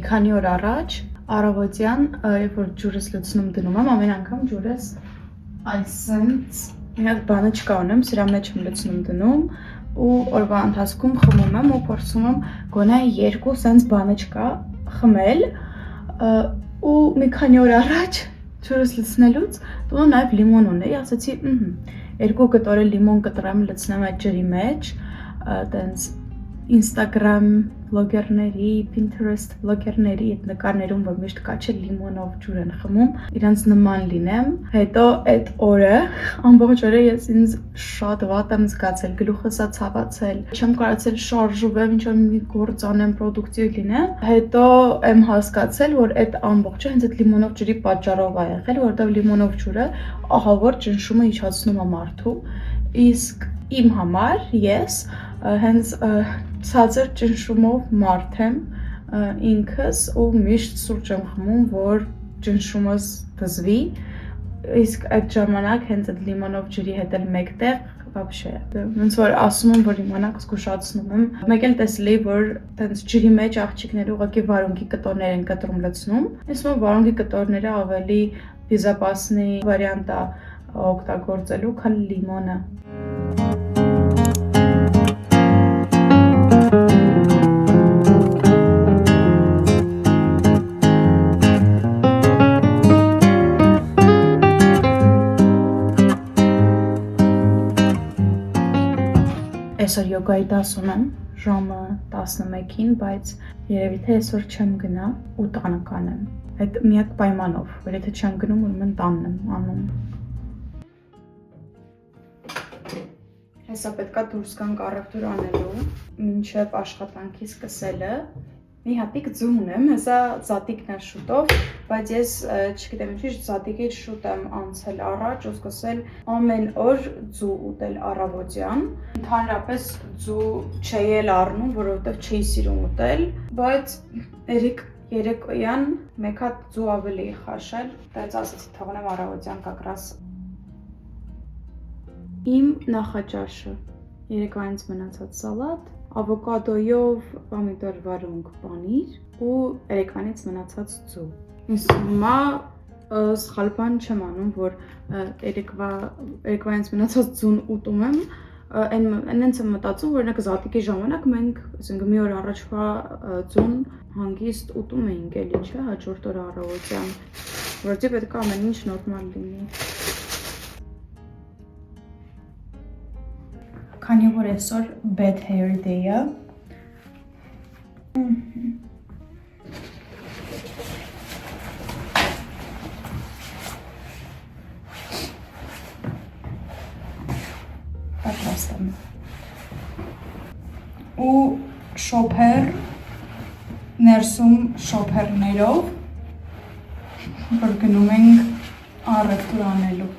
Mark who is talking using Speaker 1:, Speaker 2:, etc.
Speaker 1: քանի օր առաջ առավոտյան, երբ որ ջուրս լցնում դնում եմ, ամեն անգամ ջուրս այսպես մի հատ բանաչկա ունեմ, սրա մեջ եմ լցնում դնում ու օրվա ընթացքում խմում եմ ու փորձում եմ գոնե 2 սենց բանաչկա խմել ու մի քանի օր առաջ ջուրս լցնելուց դու նաև լիմոն ունեի, ասացի 2 կտոր լիմոն կտրեմ լցնեմ այդ ջրի մեջ, տենց Instagram բլոգերների, Pinterest բլոգերների այդ նկարներում, որ միշտ կաչել լիմոնով ջուր են խմում, իրանց նման լինեմ։ Հետո այդ օրը, ամբողջ օրը ես ինձ շատ վատ եմ զգացել, գլուխս է ցավացել, չեմ կարողացել շարժվեմ, ինչ-որ մի գործ անեմ, պրոդուկտիվ լինեմ։ Հետո եմ հասկացել, որ այդ ամբողջը հենց այդ լիմոնով ջրի պատճառով է եղել, որովհետև լիմոնով ջուրը ահավոր ճնշումը իջացնում է մարդու, իսկ իմ համար ես հենց ցածր ճնշումով մարդ եմ ինքս ու միշտ սուրճ եմ խմում, որ ճնշումս դզվի, իսկ այդ ժամանակ հենց այդ լիմոնով ջրի հետ էլ մեկտեղ вообще ոնց որ ասում եմ, որ իմանաք զգուշացնում եմ, մեկ էլ տեսել էի, որ տենց ջրի մեջ աղջիկները ուղղակի վարունգի կտորներ են կտրում լցնում, ասում եմ վարունգի կտորները ավելի բիզապասնի վարիանտ է օգտագործելու, քան լիմոնը։ Այսօր յոգայի դաս ունեմ ժամը 11-ին, բայց երևի թե այսօր չեմ գնա ու տանը կանեմ։ Այդ միակ պայմանով, որ եթե չեմ գնում, ուրեմն տանն եմ անում։ Հեսա պետքա դուրս գանք առևտուր անելու, մինչև աշխատանքի սկսելը։ Մի հատիկ ձու ունեմ, հեսա զատիկն է շուտով, բայց ես չգիտեմ ինչի զատիկից շուտ եմ անցել առաջ ու սկսել ամեն օր ձու ուտել առավոտյան։ Ընդհանրապես ձու չէի էլ առնում, որովհետև չէի սիրում ուտել, բայց երեկոյան մեկ հատ ձու ավելի խաշել, դից ասացի թողնեմ առավոտյան կակրաս։ Իմ նախաճաշը երեկոյանից մնացած սալատ, ավոկադոյով պոմիդոր վարունգ պանիր ու երեկոյանից մնացած ձու։ Իսկ հիմա սխալ բան չեմ անում, որ երեկոյանից մնացած ձուն ուտում եմ, այնց եմ մտածում, որ օրինակ զատիկի ժամանակ մենք մի օր առաջվա ձուն հանգիստ ուտում էինք էլի, չէ, հաջորդ օրը առավոտյան, որովհետև պետք է ամեն ինչ նորմալ լինի։ Քանի որ այսօր bad hair day է, պատրաստ եմ ու շոփեր ներսում շոփերներով որ գնում ենք առևտուր անելու։